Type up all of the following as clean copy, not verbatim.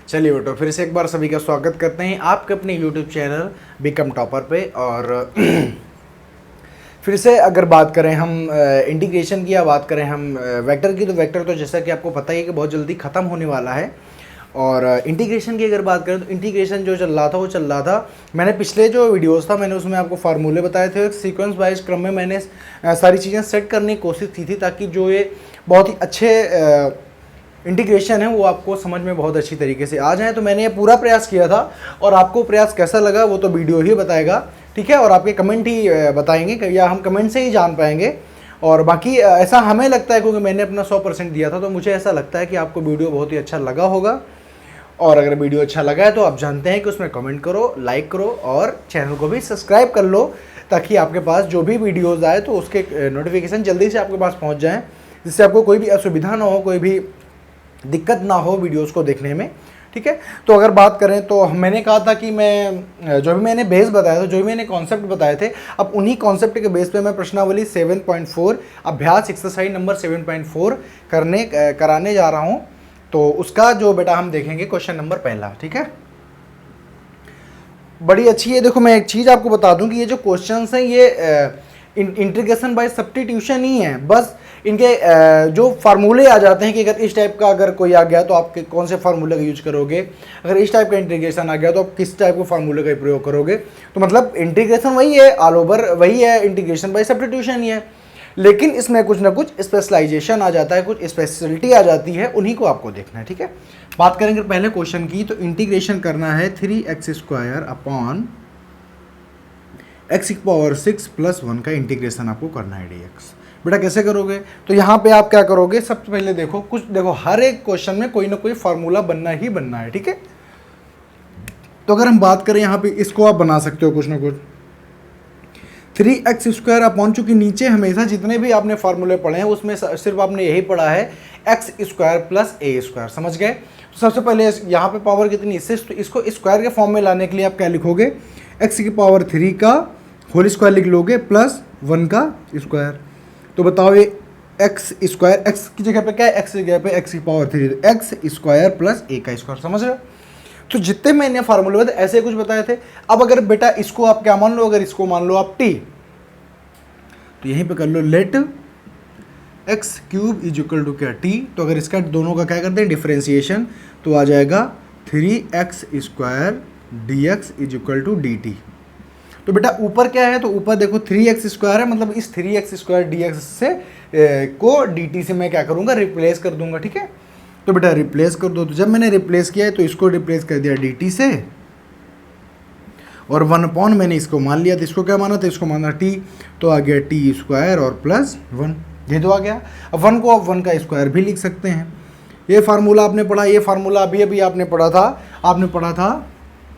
चलिए बेटो, फिर से एक बार सभी का स्वागत करते हैं आपके अपने यूट्यूब चैनल बिकम टॉपर पे। और फिर से अगर बात करें हम इंटीग्रेशन की या बात करें हम वेक्टर की, तो वेक्टर तो जैसा कि आपको पता ही है कि बहुत जल्दी ख़त्म होने वाला है। और इंटीग्रेशन की अगर बात करें तो इंटीग्रेशन जो चल रहा था वो चल रहा था, मैंने पिछले जो वीडियोस था मैंने उसमें आपको फार्मूले बताए थे। एक सीक्वेंस वाइज क्रम में मैंने सारी चीज़ें सेट करने की कोशिश की थी, ताकि जो ये बहुत ही अच्छे इंटीग्रेशन है वो आपको समझ में बहुत अच्छी तरीके से आ जाए। तो मैंने ये पूरा प्रयास किया था, और आपको प्रयास कैसा लगा वो तो वीडियो ही बताएगा, ठीक है। और आपके कमेंट ही बताएंगे, या हम कमेंट से ही जान पाएंगे। और बाकी ऐसा हमें लगता है, क्योंकि मैंने अपना 100% दिया था, तो मुझे ऐसा लगता है कि आपको वीडियो बहुत ही अच्छा लगा होगा। और अगर वीडियो अच्छा लगा है तो आप जानते हैं कि उसमें कमेंट करो, लाइक करो और चैनल को भी सब्सक्राइब कर लो, ताकि आपके पास जो भी वीडियोज़ आए तो उसके नोटिफिकेशन जल्दी से आपके पास पहुँच जाएँ, जिससे आपको कोई भी असुविधा ना हो, कोई भी दिक्कत ना हो वीडियोस को देखने में, ठीक है। तो अगर बात करें तो मैंने कहा था कि मैं जो भी मैंने बेस बताया था, जो भी मैंने कॉन्सेप्ट बताए थे, अब उन्हीं कॉन्सेप्ट के बेस पे मैं प्रश्नावली 7.4 अभ्यास एक्सरसाइज नंबर 7.4 कराने जा रहा हूं। तो उसका जो बेटा हम देखेंगे क्वेश्चन नंबर पहला, ठीक है। बड़ी अच्छी है। देखो, मैं एक चीज़ आपको बता दूं कि ये जो क्वेश्चंस हैं ये इंटीग्रेशन बाय सब्स्टिट्यूशन ही है। बस इनके जो फार्मूले आ जाते हैं कि अगर इस टाइप का अगर कोई आ गया तो आप कौन से फार्मूले का यूज करोगे, अगर इस टाइप का इंटीग्रेशन आ गया तो आप किस टाइप के फार्मूले का प्रयोग करोगे। तो मतलब इंटीग्रेशन वही है, ऑल ओवर वही है, इंटीग्रेशन बाय सब्स्टिट्यूशन ही है, लेकिन इसमें कुछ ना कुछ स्पेशलाइजेशन आ जाता है, कुछ स्पेशलिटी आ जाती है, उन्हीं को आपको देखना है, ठीक है। बात करेंगे पहले क्वेश्चन की, तो इंटीग्रेशन करना है 3x² अपॉन x⁻6 + 1 का इंटीग्रेशन आपको करना है dx। बेटा कैसे करोगे? तो यहाँ पे आप क्या करोगे, सबसे पहले देखो हर एक क्वेश्चन में कोई ना कोई फार्मूला बनना ही बनना है, ठीक है। तो अगर हम बात करें यहाँ पे, इसको आप बना सकते हो कुछ ना कुछ 3x² अपॉन, चूंकि नीचे हमेशा जितने भी आपने फार्मूले पढ़े हैं उसमें सिर्फ आपने यही पढ़ा है x² + a², समझ गए। तो सबसे पहले यहाँ पे पावर कितनी, इसको स्क्वायर के फॉर्म में लाने के लिए आप क्या लिखोगे, x⁻³ का होल स्क्वायर लिख लोगे प्लस 1 का स्क्वायर। तो बताओ ये x की जगह पे क्या है, x की जगह पे x⁻³ x² + a का स्क्वायर, समझ रहे हो। तो जितने मैंने फार्मूले बताए ऐसे कुछ बताए थे। अब अगर बेटा इसको आप क्या मान लो, अगर इसको मान लो आप t, तो यहीं पे कर लो लेट x³ = क्या t। तो अगर इसका दोनों का क्या करते हैं डिफरेंशिएशन, तो आ जाएगा 3x² dx = dt। तो बेटा ऊपर क्या है, तो ऊपर देखो 3x² है, मतलब इस 3x² dx से को dt से मैं क्या करूँगा, रिप्लेस कर दूंगा, ठीक है। तो बेटा रिप्लेस कर दो। तो जब मैंने रिप्लेस किया है तो इसको रिप्लेस कर दिया dt से, और 1 मैंने इसको मान लिया, तो इसको क्या माना था, इसको माना t, तो आ गया t² और प्लस 1, ये तो आ गया। अब 1 को आप 1 का स्क्वायर भी लिख सकते हैं। ये फार्मूला आपने पढ़ा, ये फार्मूला अभी अभी आपने पढ़ा था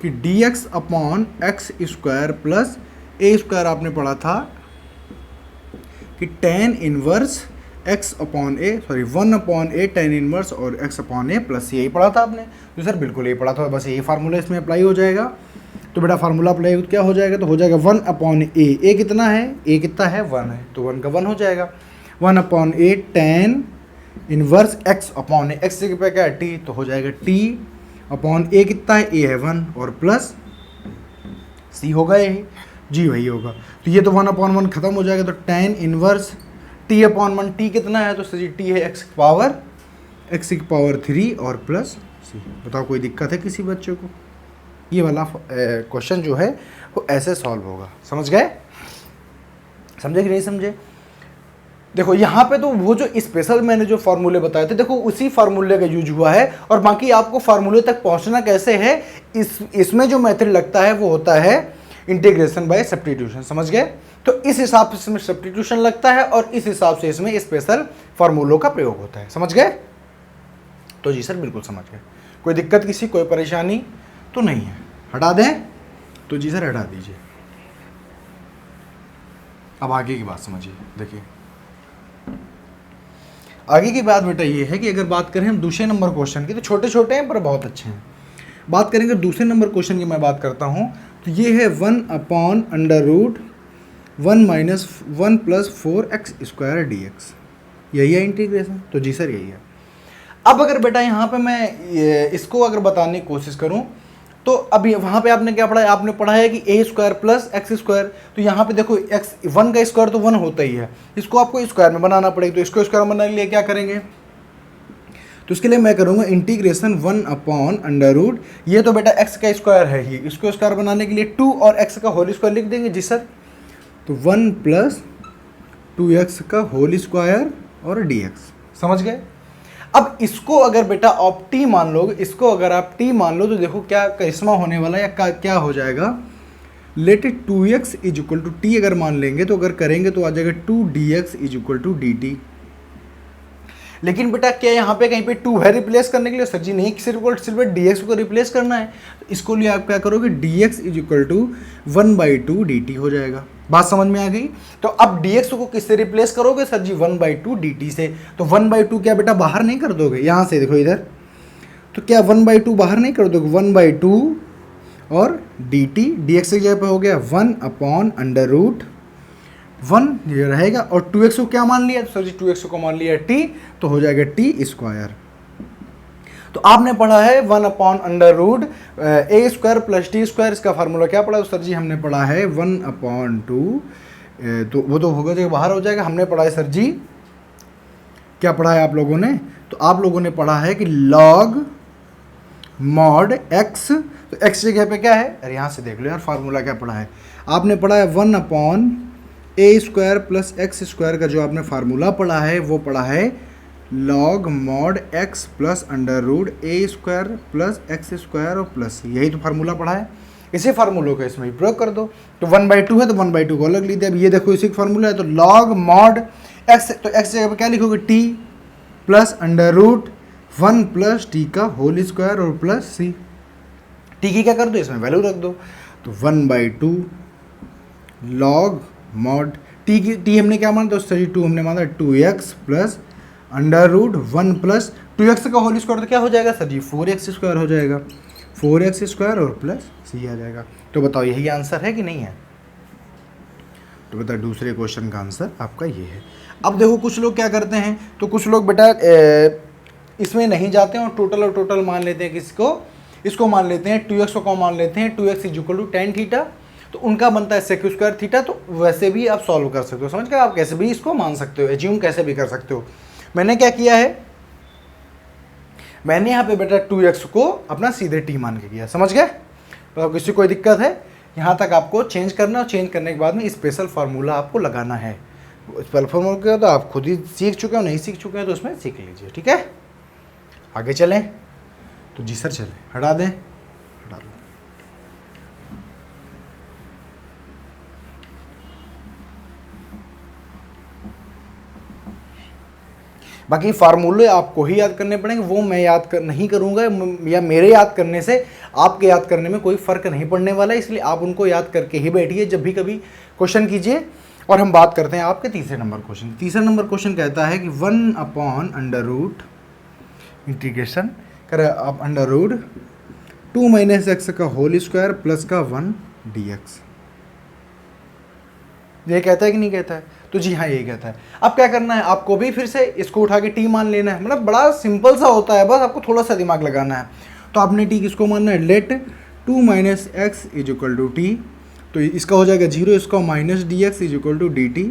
कि dx अपॉन x² + a² आपने पढ़ा था कि 1/a tan इनवर्स और x/a प्लस, यही पढ़ा था आपने। तो सर बिल्कुल यही पढ़ा था, बस यही फार्मूला इसमें अप्लाई हो जाएगा। तो बेटा फार्मूला अप्लाई क्या हो जाएगा, तो हो जाएगा 1/a। a कितना है, a कितना है 1 है, तो 1 का 1 हो जाएगा। 1/a tan inverse x/a, x की जगह क्या है t, तो हो जाएगा t/a कितना है, a है 1 और प्लस c होगा, यही जी वही होगा। तो ये तो 1/1 खत्म हो जाएगा, तो tan इनवर्स t/1, t कितना है, तो जी t है x⁻³ और प्लस c। बताओ कोई दिक्कत है किसी बच्चे को? ये वाला क्वेश्चन जो है वो ऐसे सॉल्व होगा, समझ गए, समझे कि नहीं समझे। देखो यहाँ पे तो वो जो स्पेशल मैंने जो फार्मूले बताए थे, देखो उसी फार्मूले का यूज हुआ है। और बाकी आपको फार्मूले तक पहुँचना कैसे है, इसमें जो मेथड लगता है वो होता है इंटीग्रेशन बाय सब्स्टिट्यूशन, समझ गए। तो इस हिसाब से इसमें सब्स्टिट्यूशन लगता है और इस हिसाब से इसमें स्पेशल फार्मूलों का प्रयोग होता है, समझ गए। तो जी सर बिल्कुल समझ गए, कोई दिक्कत किसी, कोई परेशानी तो नहीं है, हटा दें तो जी सर हटा दीजिए। अब आगे की बात समझिए। देखिए आगे की बात बेटा ये है कि अगर बात करें हम दूसरे नंबर क्वेश्चन की, तो छोटे छोटे हैं पर बहुत अच्छे हैं। बात करेंगे दूसरे नंबर क्वेश्चन की, मैं बात करता हूँ, तो ये है 1/√1 - 1 + 4x² dx, यही है इंटीग्रेशन। तो जी सर यही है। अब अगर बेटा यहाँ पे मैं इसको अगर बताने की कोशिश करूँ तो अभी वहाँ पे आपने क्या पढ़ा है, आपने पढ़ा है कि ए स्क्वायर प्लस एक्स स्क्वायर, तो यहाँ पे देखो एक्स 1 का स्क्वायर तो 1 होता ही है, इसको आपको स्क्वायर में बनाना पड़ेगा। तो इसको स्क्वायर बनाने के लिए क्या करेंगे, तो इसके लिए मैं करूँगा इंटीग्रेशन 1 अपॉन अंडर रूट, ये तो बेटा एक्स का स्क्वायर है ही, इसको स्क्वायर बनाने के लिए 2 और एक्स का होल स्क्वायर लिख देंगे। जी सर, तो 1 प्लस 2x का होल स्क्वायर और dx, समझ गए। अब इसको अगर बेटा आप t मान लो, इसको अगर आप t मान लो तो देखो क्या करिश्मा होने वाला है या क्या हो जाएगा, let 2x is equal to t अगर मान लेंगे तो अगर करेंगे तो आ जाएगा 2dx is equal to dt। लेकिन बेटा क्या यहाँ पे कहीं पे 2 है रिप्लेस करने के लिए, सर जी नहीं, सिर्फ dx को रिप्लेस करना है, तो इसको लिए आप क्या करोगे, dx is equal to 1/2 dt हो जाएगा। बात समझ में आ गई। तो अब dx को किससे रिप्लेस करोगे, सर जी 1/2 dt से। तो 1/2 क्या बेटा बाहर नहीं कर दोगे, यहाँ से देखो इधर, तो क्या 1/2 बाहर नहीं कर दोगे, 1/2 और dt, dx की जगह पे हो गया 1 अपॉन अंडर रूट 1 ये रहेगा, और 2x को क्या मान लिया, तो सर जी 2x को मान लिया t, तो हो जाएगा t स्क्वायर। तो आपने पढ़ा है 1 upon under root a square plus T square, इसका फार्मूला क्या पढ़ा है, तो सर जी हमने पढ़ा है 1/2, तो वो तो होगा जो बाहर हो जाएगा। हमने पढ़ा है सर जी, क्या पढ़ा है आप लोगों ने, तो आप लोगों ने पढ़ा है कि लॉग मॉड एक्स, तो एक्स जगह पे क्या है, अरे यहाँ से देख लो यार फार्मूला क्या पढ़ा है, आपने पढ़ा है 1 upon a square plus x square का जो आपने फार्मूला पढ़ा है वो पढ़ा है log mod x plus under root a square plus x square और प्लस, यही तो फार्मूला पढ़ा है। इसी फार्मूलों का इसमें भी प्रयोग कर दो, तो 1/2 है तो 1/2 को अलग लीजिए। अब ये देखो इसी का फार्मूला है, तो लॉग मॉड एक्स, तो एक्स जगह पे क्या लिखोगे, t plus under root 1 plus t का होल स्क्वायर और प्लस सी, टी की क्या कर दो, इसमें वैल्यू रख दो, तो 1/2 लॉग मॉड टी की, टी हमने क्या माना, तो सही 2 हमने माना 2x plus under root 1 plus 2x का होल स्क्वायर, तो क्या हो जाएगा सर जी 4x स्क्वायर हो जाएगा, 4x स्क्वायर और प्लस सी आ जाएगा। तो बताओ यही आंसर है कि नहीं है, तो बताओ दूसरे क्वेश्चन का आंसर आपका ये है। अब देखो कुछ लोग क्या करते हैं, तो कुछ लोग बेटा इसमें नहीं जाते हैं और टोटल मान लेते हैं, किसको, इसको मान लेते हैं 2x को मान लेते हैं 2x is equal to tan theta, तो उनका बनता है सेक स्क्वायर थीटा। तो वैसे भी आप सॉल्व कर सकते हो, समझ गए, आप कैसे भी इसको मान सकते हो, एज्यूम कैसे भी कर सकते हो। मैंने क्या किया है, मैंने यहाँ पे बेटा 2x को अपना सीधे t मान के किया, समझ गए। तो किसी कोई दिक्कत है, यहाँ तक आपको चेंज करना, और चेंज करने के बाद में स्पेशल फार्मूला आपको लगाना है। स्पेशल फार्मूला तो आप खुद ही सीख चुके हो, नहीं सीख चुके हैं तो उसमें सीख लीजिए, ठीक है। आगे चलें, तो जी सर चलें, हटा दें, हटा लो। बाकी फार्मूले आपको ही याद करने पड़ेंगे, वो मैं नहीं करूँगा, या मेरे याद करने से आपके याद करने में कोई फ़र्क नहीं पड़ने वाला है, इसलिए आप उनको याद करके ही बैठिए जब भी कभी क्वेश्चन कीजिए। और हम बात करते हैं आपके तीसरे नंबर क्वेश्चन। तीसरा नंबर क्वेश्चन कहता है कि 1 अपॉन अंडर रूट इंटीग्रेशन करें आप अंडर रूट 2 माइनस एक्स का होल स्क्वायर प्लस का 1 dx, ये कहता है कि नहीं कहता है, तो जी हाँ ये कहता है। अब क्या करना है, आपको भी फिर से इसको उठा के टी मान लेना है, मतलब बड़ा सिंपल सा होता है, बस आपको थोड़ा सा दिमाग लगाना है। तो आपने टी किसको मानना है, let 2 minus x is equal to t, तो इसका हो जाएगा 0, इसका minus dx is equal to dt,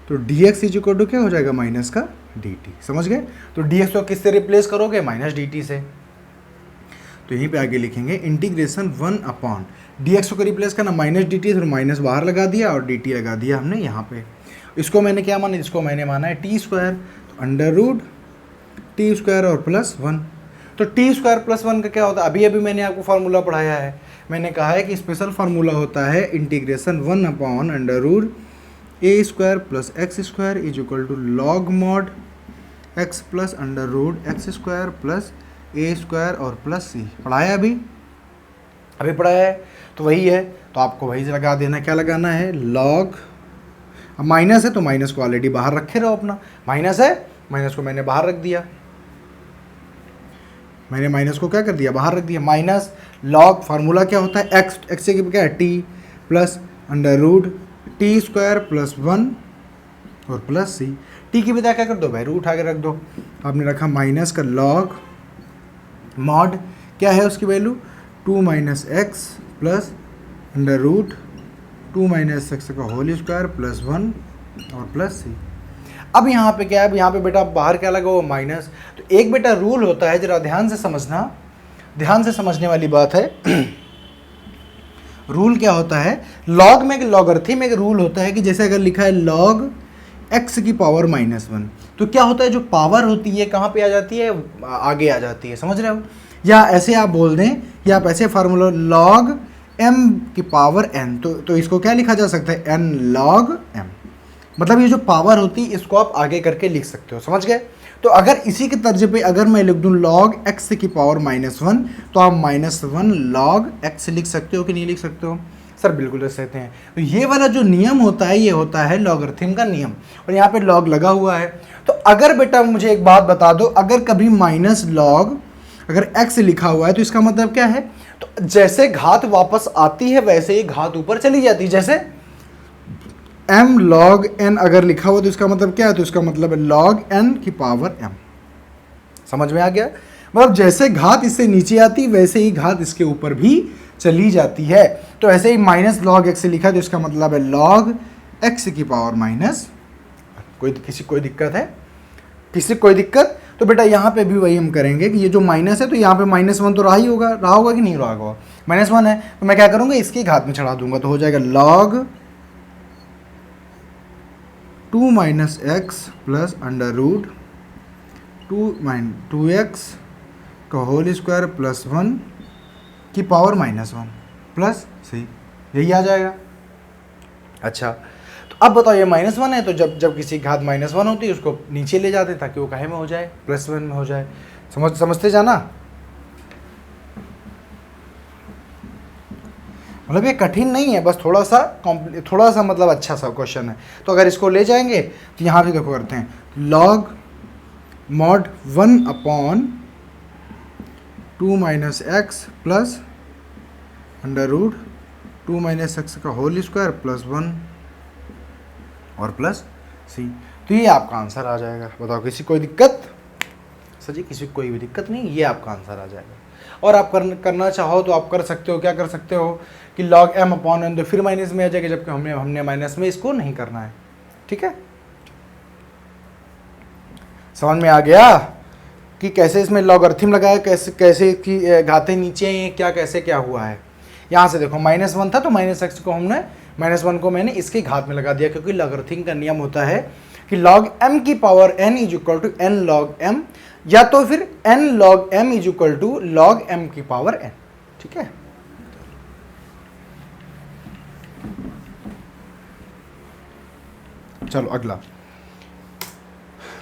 तो dx इज इक्वल टू क्या हो जाएगा, माइनस का dt, समझ गए। तो dx को किससे रिप्लेस करोगे, माइनस dt से। तो यहीं पे आगे लिखेंगे इंटीग्रेशन 1 अपॉन dx को रिप्लेस करना माइनस dt, फिर माइनस बाहर लगा दिया और dt लगा दिया हमने यहाँ पे। इसको मैंने क्या माना, इसको मैंने माना है टी स्क्वायर, तो अंडर रूट टी स्क्वायर और प्लस 1। तो टी स्क्वायर प्लस 1 का क्या होता है, अभी अभी मैंने आपको फार्मूला पढ़ाया है, मैंने कहा है कि स्पेशल फार्मूला होता है integration 1 upon under root a square plus x square is equal to log mod x plus under root x square plus a square और प्लस सी। पढ़ाया अभी पढ़ाया है, तो वही है, तो आपको वही से लगा देना। क्या लगाना है, लॉग, अब माइनस है तो माइनस को ऑलरेडी बाहर रखे रहो, अपना माइनस है, माइनस को मैंने बाहर रख दिया, मैंने माइनस को क्या कर दिया, बाहर रख दिया। माइनस लॉग फार्मूला क्या होता है, एक्स से क्या है, t plus under root t square plus 1 और प्लस सी। टी की बजाय क्या कर दो भाई, रूट उठा के रख दो, आपने रखा माइनस का लॉग मॉड, क्या है उसकी value 2 minus x plus under root 2 minus x का होल स्क्वायर प्लस 1 और प्लस सी। अब यहाँ पे क्या है, यहाँ पे बेटा बाहर क्या लगा हुआ माइनस, तो एक बेटा रूल होता है, जरा ध्यान से समझना, ध्यान से समझने वाली बात है। रूल क्या होता है, लॉग में लॉगरिथम एक रूल होता है कि जैसे अगर लिखा है लॉग एक्स की पावर -1, तो क्या होता है जो पावर होती है कहाँ पे आ जाती है, आगे आ जाती है, समझ रहे हो। या ऐसे आप बोल दें, या आप ऐसे फार्मूला लॉग m की पावर n, तो इसको क्या लिखा जा सकता है n log m, मतलब ये जो पावर होती है इसको आप आगे करके लिख सकते हो, समझ गए। तो अगर इसी के तर्ज पे अगर मैं लिख दूं log x की पावर -1, तो आप -1 log x लिख सकते हो कि नहीं लिख सकते हो। सर बिल्कुल लिख सकते हैं। तो ये वाला जो नियम होता है ये होता है लॉगरिथम का नियम, और यहाँ पे लॉग लगा हुआ है। तो अगर बेटा मुझे एक बात बता दो, अगर कभी माइनस लॉग अगर x लिखा हुआ है तो इसका मतलब क्या है, तो जैसे घात वापस आती है वैसे ही घात ऊपर चली जाती है। जैसे m log n अगर लिखा हुआ तो इसका मतलब क्या है, तो इसका मतलब है log n की पावर m। समझ में आ गया, मतलब जैसे घात इससे नीचे आती वैसे ही घात इसके ऊपर भी चली जाती है। तो ऐसे ही माइनस लॉग एक्स लिखा है तो इसका मतलब है log x की पावर माइनस। कोई दिक्कत है, किसी कोई दिक्कत, तो बेटा यहाँ पे भी वही हम करेंगे कि ये जो माइनस है तो यहाँ पे -1 तो रहा होगा कि नहीं रहा होगा, -1 है, तो मैं क्या करूँगा इसकी घात में चढ़ा दूंगा, तो हो जाएगा log 2 minus x plus under root 2x का होल स्क्वायर प्लस 1 की पावर -1 प्लस सी, यही आ जाएगा। अच्छा, तो अब बताओ ये -1 है, तो जब किसी घात -1 होती है उसको नीचे ले जाते ताकि वो काहे में हो जाए, +1 में हो जाए। समझते जाना, मतलब ये कठिन नहीं है, बस थोड़ा सा मतलब अच्छा सा क्वेश्चन है। तो अगर इसको ले जाएंगे तो यहाँ पे देखो करते हैं log mod 1 upon 2 minus x plus under root 2 minus x का होल स्क्वायर प्लस 1 और प्लस सी। तो ये आपका आंसर आ जाएगा। बताओ किसी कोई दिक्कत, सर जी किसी कोई भी दिक्कत नहीं, ये आपका आंसर आ जाएगा। और आप करना चाहो तो आप कर सकते हो, क्या कर सकते हो कि log m अपॉन n, तो फिर माइनस में आ जाएगा, जबकि हमने माइनस में इसको नहीं करना है। ठीक है, समझ में आ गया कि कैसे इसमें लॉगरिथम लगाया, कैसे की घातें नीचे हैं, क्या कैसे क्या हुआ है। यहाँ से देखो -1 था तो -x को हमने -1 को मैंने इसकी घात में लगा दिया, क्योंकि लॉगरिथम का नियम होता है कि log m की power n is equal to n log m, या तो फिर n log m is equal to log m की पावर n। ठीक है, चलो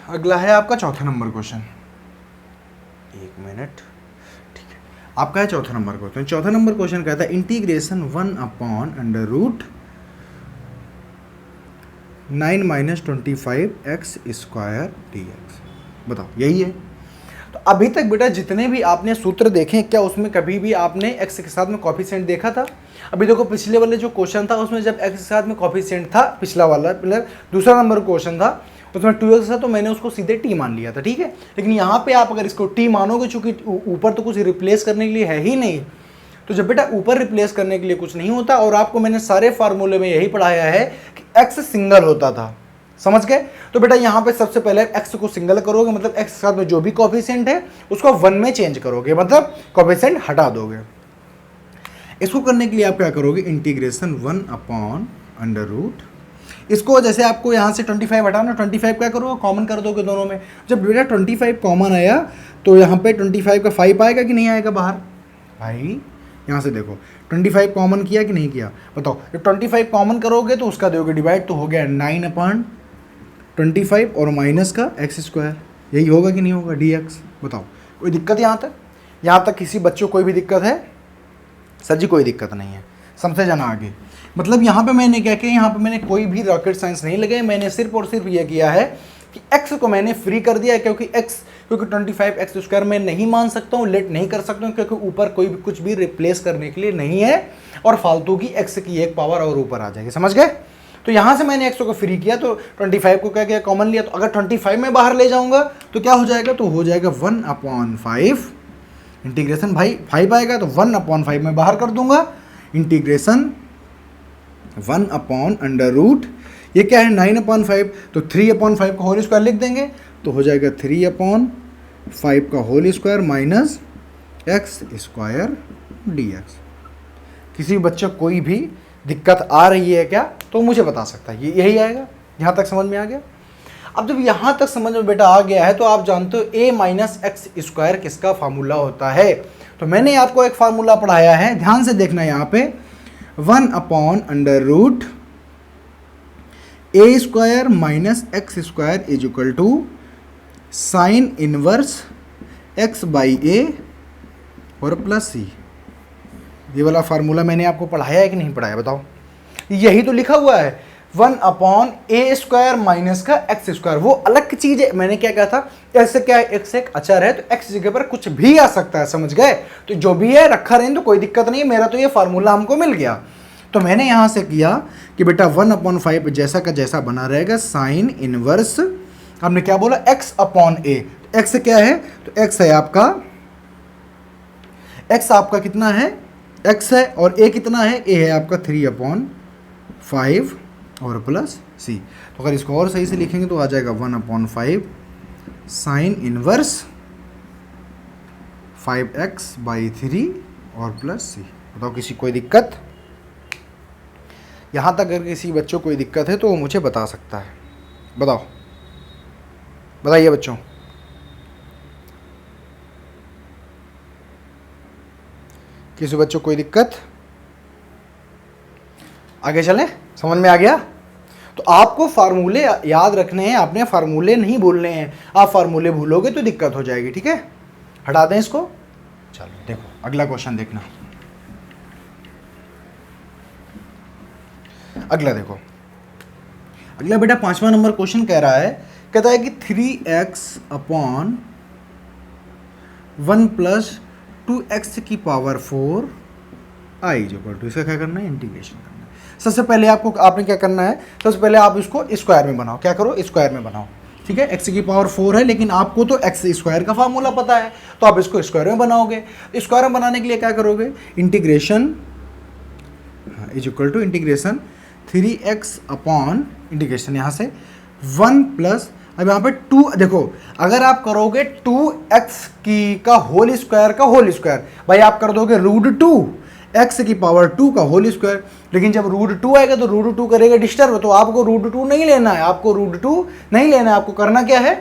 अगला है आपका चौथा नंबर क्वेश्चन। एक मिनट, ठीक है, आपका है चौथा नंबर क्वेश्चन। चौथा नंबर क्वेश्चन कहता है integration 1 upon under root 9 minus 25 x square dx। बताओ यही है। तो अभी तक बेटा जितने भी आपने सूत्र देखे, क्या उसमें कभी भी आपने x के साथ में कॉफिशिएंट देखा था? अभी देखो पिछले वाले जो क्वेश्चन था उसमें जब x के साथ में कॉफिशिएंट था, पिछला वाला मतलब दूसरा नंबर क्वेश्चन था, उसमें 2x था तो मैंने उसको सीधे t मान लिया था। ठीक है, लेकिन यहाँ पे आप अगर इसको t मानोगे, चूंकि ऊपर तो कुछ रिप्लेस करने के लिए है ही नहीं, तो जब बेटा ऊपर रिप्लेस करने के लिए कुछ नहीं होता, और आपको मैंने सारे फार्मूले में यही पढ़ाया है कि x सिंगल होता था, समझ गए। तो बेटा यहाँ पे सबसे पहले x को सिंगल करोगे, मतलब x के साथ में जो भी कॉफिशिएंट है उसको 1 में चेंज करोगे, मतलब कॉफिशिएंट हटा दोगे। इसको करने के लिए आप क्या करोगे, इंटीग्रेशन 1 अपॉन अंडर रूट, इसको जैसे आपको यहाँ से 25 हटाना, 25 क्या करोगे, कॉमन कर दोगे दोनों में। जब बेटा 25 कॉमन आया तो यहाँ पे 25 का 5 आएगा कि नहीं आएगा बाहर? भाई यहाँ से देखो 25 कॉमन किया कि नहीं किया, बताओ। जब 25 कॉमन करोगे तो उसका दोगे डिवाइड, तो हो गया 9 अपॉन 25 और माइनस का एक्स स्क्वायर, यही होगा कि नहीं होगा dx। बताओ कोई दिक्कत यहाँ तक? यहाँ तक किसी बच्चों को कोई भी दिक्कत है? सर जी कोई दिक्कत नहीं है, समझे जाना आगे। मतलब यहाँ पे मैंने क्या किया, यहाँ पे मैंने कोई भी रॉकेट साइंस नहीं लगाई, मैंने सिर्फ और सिर्फ ये किया है कि x को मैंने फ्री कर दिया, क्योंकि 25 एक्स स्क्वायर मैं नहीं मान सकता हूँ, लेट नहीं कर सकता हूँ, क्योंकि ऊपर कोई भी कुछ भी रिप्लेस करने के लिए नहीं है, और फालतू की x की एक पावर और ऊपर आ जाएगी, समझ गए। तो यहाँ से मैंने x को फ्री किया तो 25 को क्या किया, कॉमन लिया। तो अगर 25 में बाहर ले जाऊंगा तो क्या हो जाएगा, तो हो जाएगा 1/5 इंटीग्रेशन, भाई 5 आएगा तो 1/5 में बाहर कर दूंगा, इंटीग्रेशन 1/√, ये क्या है 9/5, तो 3/5 का होल स्क्वायर लिख देंगे तो हो जाएगा 3/5 का whole square minus x square dx। किसी भी बच्चे को कोई भी दिक्कत आ रही है क्या तो मुझे बता सकता है, यही आएगा। यहाँ तक समझ में आ गया। अब जब यहाँ तक समझ में बेटा आ गया है तो आप जानते हो a माइनस एक्स स्क्वायर किसका फार्मूला होता है। तो मैंने आपको एक फार्मूला पढ़ाया है, ध्यान से देखना यहाँ पे, 1/√a square minus x square is equal to sine inverse x by a और प्लस सी। ये वाला फार्मूला मैंने आपको पढ़ाया है कि नहीं पढ़ाया बताओ। यही तो लिखा हुआ है 1/a स्क्वायर माइनस का एक्स स्क्वायर, वो अलग चीज है। मैंने क्या कहा था, ऐसे क्या है, x एक अचर है तो x जगह पर कुछ भी आ सकता है, समझ गए। तो जो भी है रखा रहें तो कोई दिक्कत नहीं है, मेरा तो ये फार्मूला हमको मिल गया। तो मैंने यहां से किया कि बेटा 1/5 जैसा का जैसा बना रहेगा, साइन इनवर्स, हमने क्या बोला x/a। x क्या है, तो x है आपका, x आपका कितना है, x है, और a कितना है, a है आपका 3/5 और प्लस c। तो अगर इसको और सही से लिखेंगे तो आ जाएगा 1/5 साइन इनवर्स 5x/3 और प्लस c। बताओ किसी कोई दिक्कत? यहाँ तक अगर किसी बच्चों को कोई दिक्कत है तो वो मुझे बता सकता है। बताओ, बताइए बच्चों। किसी बच्चों को कोई दिक्कत? आगे चलें, समझ में आ गया। तो आपको फार्मूले याद रखने हैं, आपने फार्मूले नहीं भूलने हैं। आप फार्मूले भूलोगे तो दिक्कत हो जाएगी, ठीक है। हटा दें इसको। चलो देखो अगला क्वेश्चन देखना। अगला देखो, अगला बेटा 5वां नंबर क्वेश्चन कह रहा है, कहता है कि 3x/1 + 2x⁴ i = इसका क्या करना है, इंटीग्रेशन करना है। सबसे पहले आपने क्या करना है, सबसे पहले आप इसको स्क्वायर में बनाओ। क्या करो, स्क्वायर में बनाओ, ठीक है। x⁴ है, लेकिन आपको तो एक्स स्क्वायर का फार्मूला पता है, तो आप इसको स्क्वायर में बनाओगे। स्क्वायर में बनाने के लिए क्या करोगे, इंटीग्रेशन = इंटीग्रेशन 3x इंटीग्रेशन यहाँ से 1 प्लस, अब यहाँ पे 2, देखो अगर आप करोगे 2x का होल स्क्वायर, भाई आप कर दोगे √2 का होल स्क्वायर। लेकिन जब √2 आएगा तो √2 करेगा डिस्टर्ब, तो आपको √2 नहीं लेना है, आपको करना क्या है,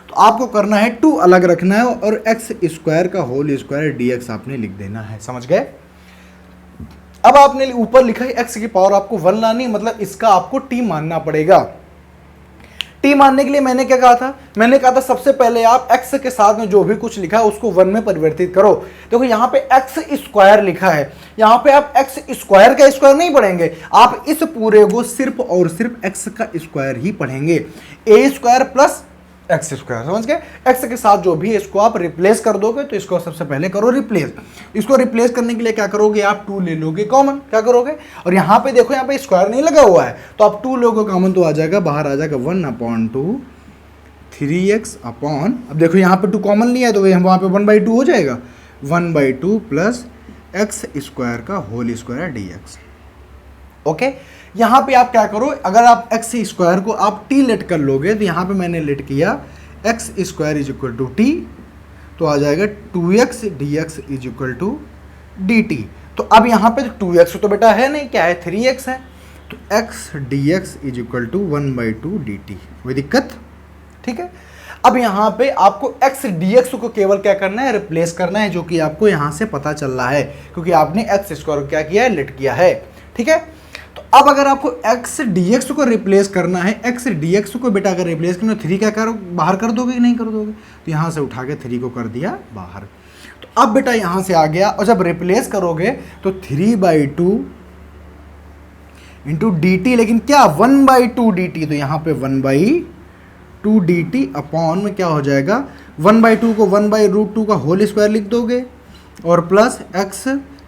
तो आपको करना है 2 अलग रखना है और x² का होल स्क्वायर dx आपने लिख देना है, समझ गए। अब आपने ऊपर लिखा है x⁴ आपको 1 लानी, मतलब इसका आपको t मानना पड़ेगा। t मानने के लिए मैंने क्या कहा था, मैंने कहा था सबसे पहले आप x के साथ में जो भी कुछ लिखा है उसको 1 में परिवर्तित करो। देखो यहाँ पे x² लिखा है, यहाँ पे आप x² का स्क्वायर नहीं पढ़ेंगे, आप इस पूरे को सिर्फ और सिर्फ x का स्क्वायर ही पढ़ेंगे, a² प्लस x², समझ गए। x के साथ जो भी है इसको आप रिप्लेस कर दोगे, तो इसको सबसे पहले करो रिप्लेस। इसको रिप्लेस करने के लिए क्या करोगे, आप 2 ले लोगे कॉमन, क्या करोगे, और यहाँ पे देखो यहाँ पे स्क्वायर नहीं लगा हुआ है, तो आप 2 लोगे कॉमन, तो आ जाएगा, बाहर आ जाएगा 1/2 3x अब देखो यहाँ पे 2 कॉमन लिया है तो वहाँ पे 1/2 हो जाएगा, 1/2 प्लस x² का होल स्क्वायर dx। ओके, यहाँ पे आप क्या करो, अगर आप x² को आप t लेट कर लोगे, तो यहाँ पे मैंने लेट किया x² = t, तो आ जाएगा 2x dx = dt। तो अब यहाँ पे 2x तो बेटा है नहीं, क्या है 3x है, तो x dx = 1/2 dt। कोई दिक्कत, ठीक है। अब यहाँ पे आपको x dx को केवल क्या करना है, रिप्लेस करना है, जो कि आपको यहाँ से पता चल रहा है क्योंकि आपने x² क्या किया है, लेट किया है, ठीक है। तो अब अगर आपको x dx को रिप्लेस करना है, x dx को बेटा अगर रिप्लेस करना है, 3 क्या करो, बाहर कर दोगे कि नहीं कर दोगे, तो यहाँ से उठा के 3 को कर दिया बाहर। तो अब बेटा यहाँ से आ गया, और जब रिप्लेस करोगे तो 3/2 इंटू dt, लेकिन क्या 1/2 dt, तो यहाँ पे 1/2 dt अपॉन में क्या हो जाएगा, 1/2 को 1/√2 का होल स्क्वायर लिख दोगे और प्लस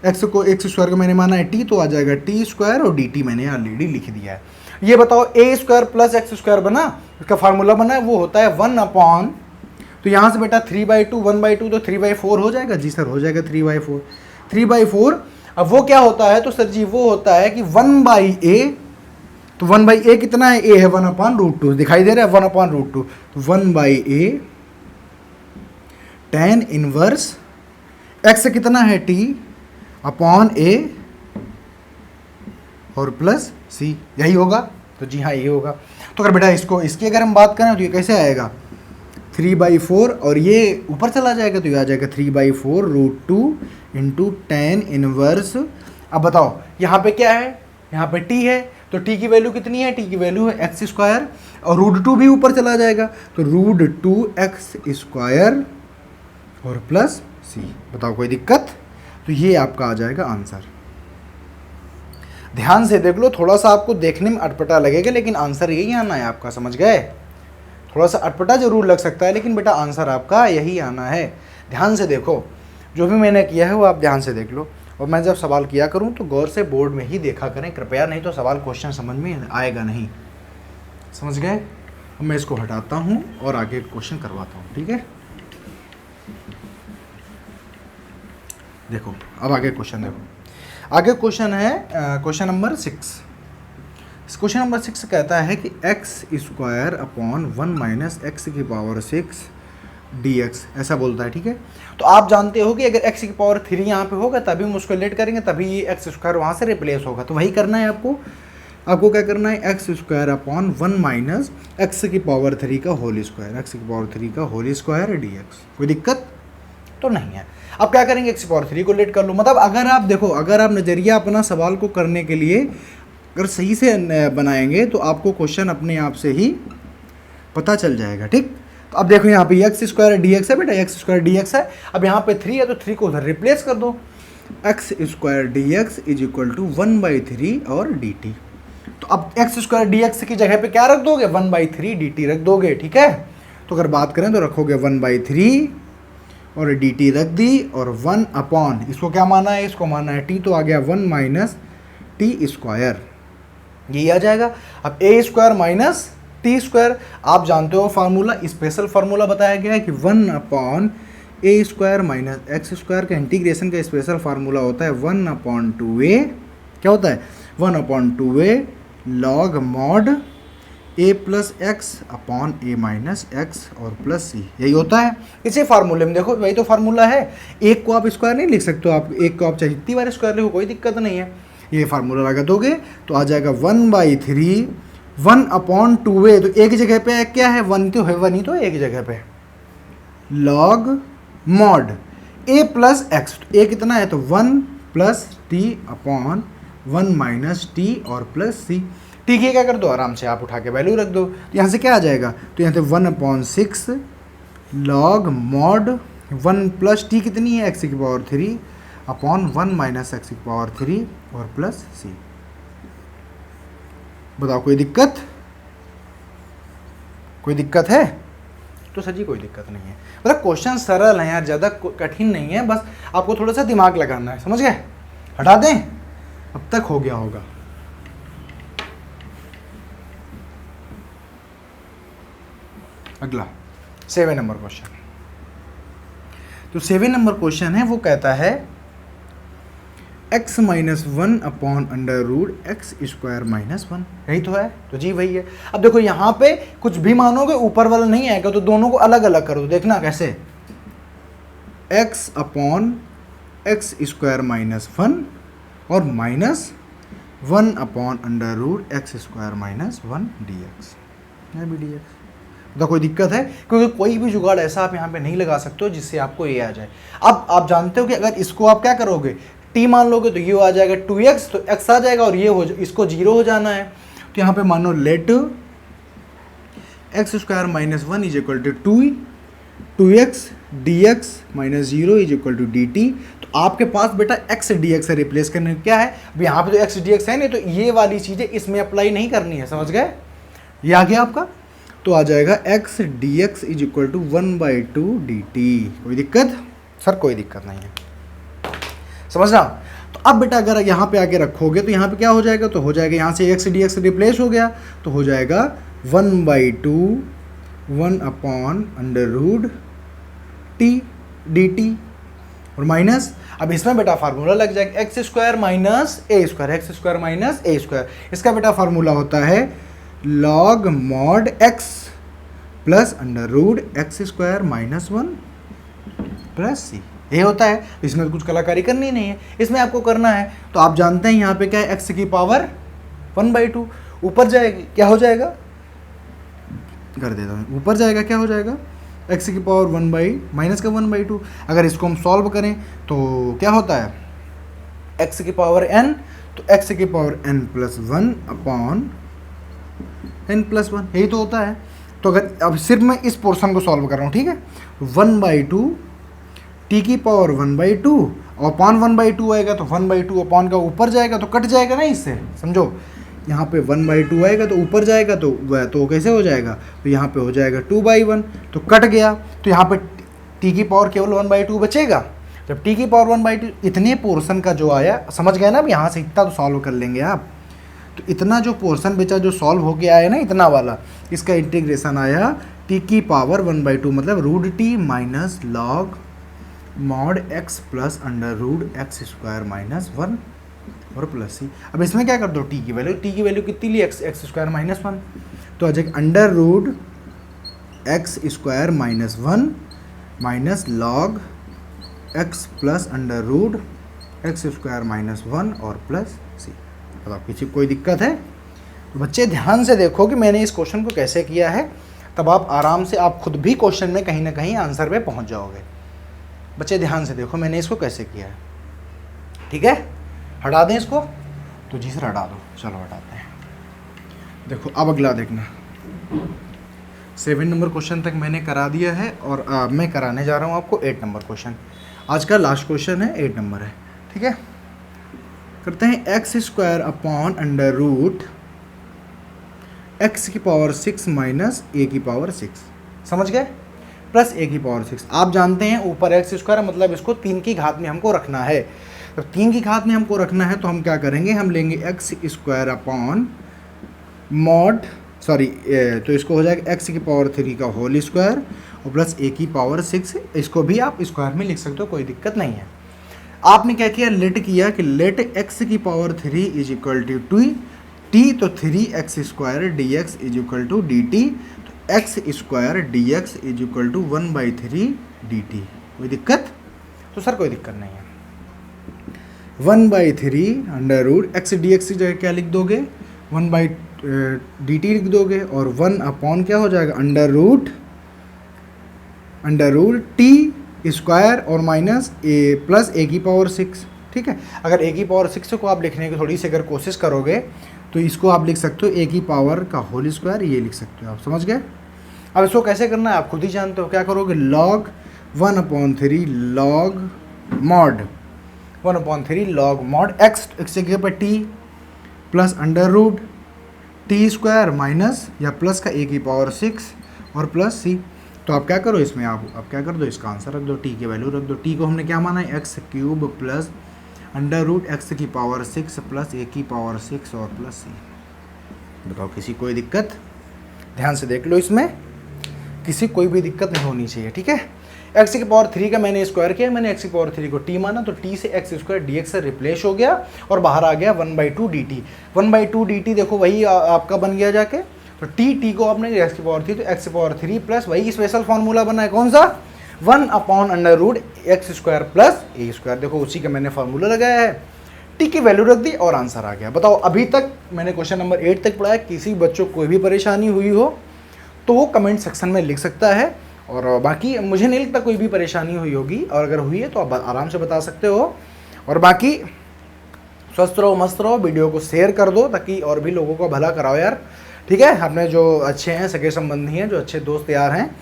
x को x² का मैंने माना है t, तो आ जाएगा t² और dt मैंने ऑलरेडी लिख दिया है। ये बताओ ए स्क्वायर प्लस एक्स स्क्वायर बना, इसका फार्मूला बना है, वो होता है 1 अपॉन, तो यहाँ से बेटा 3/2 1/2 तो 3/4 हो जाएगा। जी सर हो जाएगा 3/4 3/4। अब वो क्या होता है, तो सर जी वो होता है कि 1/a, तो 1/a कितना है, a है 1/√2, दिखाई दे रहा है 1/√2, तो 1/a tan इनवर्स x कितना है t अपॉन a और प्लस c, यही होगा। तो जी हाँ यही होगा। तो अगर बेटा इसको इसकी अगर हम बात करें तो ये कैसे आएगा 3/4 और ये ऊपर चला जाएगा तो ये आ जाएगा 3/4√2 इंटू tan इनवर्स। अब बताओ यहाँ पे क्या है, यहाँ पे t है, तो t की वैल्यू कितनी है, t की वैल्यू है x स्क्वायर और √2 भी ऊपर चला जाएगा तो √2x स्क्वायर और प्लस c। बताओ कोई दिक्कत, तो ये आपका आ जाएगा आंसर। ध्यान से देख लो, थोड़ा सा आपको देखने में अटपटा लगेगा लेकिन आंसर यही आना है आपका, समझ गए। थोड़ा सा अटपटा जरूर लग सकता है लेकिन बेटा आंसर आपका यही आना है। ध्यान से देखो, जो भी मैंने किया है वो आप ध्यान से देख लो, और मैं जब सवाल किया करूं तो गौर से बोर्ड में ही देखा करें कृपया, नहीं तो सवाल क्वेश्चन समझ में आएगा नहीं, समझ गए। अब मैं इसको हटाता हूं और आगे क्वेश्चन करवाता हूं, ठीक है। देखो अब आगे क्वेश्चन देखो, आगे क्वेश्चन है क्वेश्चन नंबर 6। इस क्वेश्चन नंबर 6 कहता है कि x square upon 1 minus x की पावर 6 dx, ऐसा बोलता है, ठीक है। तो आप जानते हो कि अगर x की पावर 3 यहाँ पे होगा तभी हम उसको लेट करेंगे, तभी ये एक्स स्क्वायर वहाँ से रिप्लेस होगा। तो वही करना है आपको। आपको क्या करना है, x square upon 1 minus x की पावर 3 का होल स्क्वायर, एक्स की पावर 3 का होल स्क्वायर dx। कोई दिक्कत तो नहीं है। अब क्या करेंगे, एक्स की पावर 3 को लेट कर लो। मतलब अगर आप देखो, अगर आप नज़रिया अपना सवाल को करने के लिए अगर सही से बनाएंगे तो आपको क्वेश्चन अपने आप से ही पता चल जाएगा, ठीक। तो अब देखो यहाँ पे एक्स स्क्वायर dx है बेटा, एक्स स्क्वायर dx है। अब यहाँ पे 3 है तो 3 को उधर रिप्लेस कर दो, x square dx is equal to 1/3 और dt। तो अब एक्स स्क्वायर dx की जगह पे क्या रख दोगे, 1/3 dt रख दोगे, ठीक है। तो अगर बात करें तो रखोगे 1/3 और dt रख दी और 1 अपॉन, इसको क्या माना है, इसको माना है t, तो आ गया 1 माइनस टी स्क्वायर, ये आ जाएगा। अब a square minus T square, आप जानते हो फार्मूला, स्पेशल फार्मूला बताया गया है कि 1 upon a square minus x square का इंटीग्रेशन का स्पेशल फार्मूला होता है 1/2a, क्या होता है 1/2a log mod a plus x upon a minus x और प्लस सी, यही होता है। इसी फार्मूले में देखो, वही तो फार्मूला है। एक को आप स्क्वायर नहीं लिख सकते हो, आप एक को आप चाहे जितनी बार स्क्वायर लिखो कोई दिक्कत नहीं है। ये फार्मूला लगा दोगे तो आ जाएगा 1/3 1/2a, तो एक जगह पे क्या है, 1 तो है, 1 ही तो एक जगह पे, log mod a plus x, a कितना है तो 1 plus T upon 1 minus T और प्लस सी। ठीक है, क्या कर दो आराम से आप उठा के वैल्यू रख दो, तो यहाँ से क्या आ जाएगा, तो यहाँ से 1/6 लॉग मॉड 1 प्लस टी कितनी है, एक्स की पावर 3 अपॉन 1 माइनस एक्स की पावर 3 और प्लस सी। बताओ कोई दिक्कत, कोई दिक्कत है, तो सर जी कोई दिक्कत नहीं है। मतलब क्वेश्चन सरल है यार, ज़्यादा कठिन नहीं है, बस आपको थोड़ा सा दिमाग लगाना है, समझ गए। हटा दें, अब तक हो गया होगा। अगला 7 नंबर क्वेश्चन। तो 7 नंबर क्वेश्चन है, वो कहता है x minus 1 upon under root x square minus 1, यही तो है। तो जी वही है। अब देखो यहाँ पे कुछ भी मानोगे ऊपर वाला नहीं आएगा, तो दोनों को अलग अलग करो, देखना कैसे, x upon x square minus 1 और minus 1 upon under root x square minus 1 dx, ये भी dx। तो कोई दिक्कत है, क्योंकि कोई भी जुगाड़ ऐसा आप यहाँ पे नहीं लगा सकते हो जिससे आपको ये आ जाए। अब आप जानते हो कि अगर इसको आप क्या करोगे, t मान लोगे तो ये आ जाएगा 2x, तो x आ जाएगा और ये हो इसको 0 हो जाना है। तो यहाँ पे मानो let x square minus 1 is equal to 2x dx minus 0 is equal to dt। तो आपके पास बेटा x dx से रिप्लेस करने को क्या है, अब यहाँ पे तो x dx है नहीं, तो ये वाली चीज़ें इसमें अप्लाई नहीं करनी है, समझ गए। ये आ गया आपका, तो आ जाएगा x dx is equal to 1/2 dt। कोई दिक्कत, सर कोई दिक्कत नहीं है, समझना। तो अब बेटा अगर यहाँ पे आके रखोगे तो यहाँ पे क्या हो जाएगा, तो हो जाएगा यहाँ से एक्स डी एक्स रिप्लेस हो गया, तो हो जाएगा 1/2 1/√t dt और माइनस, अब इसमें बेटा फार्मूला लग जाएगा x square minus a square, x square minus a square. इसका बेटा फार्मूला होता है log mod x plus √x² minus 1 plus C, ये होता है। इसमें तो कुछ कलाकारी करनी नहीं है, इसमें आपको करना है तो आप जानते हैं यहाँ पे क्या है, x की पावर 1/2 ऊपर जाएगी, क्या हो जाएगा, कर देता हूँ, ऊपर जाएगा क्या हो जाएगा, x की पावर 1/2। अगर इसको हम सॉल्व करें तो क्या होता है, x की पावर n, तो x की पावर n+1/n+1, यही तो होता है। तो अगर अब सिर्फ मैं इस पोर्शन को सॉल्व कर रहा हूँ, ठीक है, 1/2 t की पावर 1/2 और अपॉन 1/2 आएगा तो 1/2 अपॉन का ऊपर जाएगा तो कट जाएगा ना इससे, समझो यहाँ पे 1/2 आएगा तो ऊपर जाएगा तो वह तो कैसे हो जाएगा, तो यहाँ पे हो जाएगा 2/1, तो कट गया, तो यहाँ पे t की पावर केवल 1/2 बचेगा। जब t की पावर 1/2, इतने पोर्शन का जो आया, समझ गए ना, अब यहाँ से इतना तो सॉल्व कर लेंगे आप, तो इतना जो पोर्शन बचा जो सॉल्व हो गया है ना, इतना वाला, इसका इंटीग्रेशन आया t की पावर 1/2 मतलब √t minus log mod x plus √x² minus 1 और प्लस सी। अब इसमें क्या कर दो, t की वैल्यू कितनी ली, x² माइनस 1, तो आ जाएगा √x² minus 1 minus log x plus √x² minus 1 और प्लस सी। बताओ किसी कोई दिक्कत है? तो बच्चे ध्यान से देखो कि मैंने इस क्वेश्चन को कैसे किया है, तब आप आराम से आप खुद भी क्वेश्चन में कहीं ना कहीं आंसर पे पहुंच जाओगे। बच्चे ध्यान से देखो मैंने इसको कैसे किया है, ठीक है। हटा दें इसको, तो जी सर हटा दो, चलो हटाते हैं। देखो अब अगला देखना, 7 नंबर क्वेश्चन तक मैंने करा दिया है और मैं कराने जा रहा हूँ आपको 8 नंबर क्वेश्चन। आज का लास्ट क्वेश्चन है, 8 नंबर है, ठीक है। करते हैं x² अपॉन √x की पावर 6 माइनस a की पावर 6, समझ गए, प्लस a की पावर 6। आप जानते हैं ऊपर x² मतलब इसको 3 की घात में हमको रखना है, तो 3 की घात में हमको रखना है तो हम क्या करेंगे, हम लेंगे x² अपॉन मॉड तो इसको हो जाएगा x की पावर 3 का होल स्क्वायर और प्लस a की पावर 6। इसको भी आप स्क्वायर में लिख सकते हो, कोई दिक्कत नहीं है। आपने क्या किया, लेट किया कि लेट x की power 3 is equal to t, तो 3x² dx is equal to dt, तो x² dx is equal to 1/3 dt। कोई दिक्कत? तो सर कोई दिक्कत नहीं है। 1/3 √x dx की जगह क्या लिख दोगे, 1/dt लिख दोगे और 1 अपॉन क्या हो जाएगा, √t² और माइनस a प्लस a की पावर 6, ठीक है। अगर a की पावर 6 को आप लिखने की थोड़ी सी अगर कोशिश करोगे तो इसको आप लिख सकते हो a की पावर का होल स्क्वायर, ये लिख सकते हो आप, समझ गए। अब इसको कैसे करना है आप खुद ही जानते हो, क्या करोगे, log 1/3 log mod 1/3 log mod x की जगह पर t प्लस √t² माइनस या प्लस का a की पावर 6 और प्लस c। तो आप क्या करो इसमें, आप क्या कर दो, इसका आंसर रख दो, t की वैल्यू रख दो। t को हमने क्या माना है, x³ प्लस √x की पावर 6 प्लस a की पावर 6 और प्लस c। बताओ किसी कोई दिक्कत? ध्यान से देख लो, इसमें किसी कोई भी दिक्कत नहीं होनी चाहिए, ठीक है। x की पावर 3 का मैंने स्क्वायर किया, मैंने x की पावर 3 को t माना, तो t से x² dx से रिप्लेस हो गया और बाहर आ गया 1/2 dt। 1/2 dt देखो वही आपका बन गया जाके, तो t को आपने x की पावर 3 तो x की पावर 3 प्लस वही स्पेशल फॉर्मूला बना है, कौन सा, 1/√x² प्लस a²। देखो उसी का मैंने फार्मूला लगाया है, t की वैल्यू रख दी और आंसर आ गया। बताओ अभी तक मैंने क्वेश्चन नंबर 8 तक पढ़ाया, किसी बच्चों को कोई भी परेशानी हुई हो तो वो कमेंट सेक्शन में लिख सकता है, और बाकी मुझे नहीं लगता कोई भी परेशानी हुई होगी, और अगर हुई है तो आप आराम से बता सकते हो। और बाकी स्वस्थ रहो, मस्त रहो, वीडियो को शेयर कर दो ताकि और भी लोगों को भला कराओ यार, ठीक है। अपने जो अच्छे हैं, सगे संबंधी हैं, जो अच्छे दोस्त यार हैं,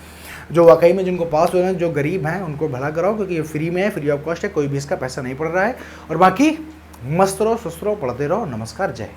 जो वाकई में जिनको पास हो रहे हैं, जो गरीब हैं, उनको भला कराओ, क्योंकि ये फ्री में है, फ्री ऑफ कॉस्ट है, कोई भी इसका पैसा नहीं पड़ रहा है। और बाकी मस्त रहो, स्वस्थ रहो, पढ़ते रहो। नमस्कार, जय।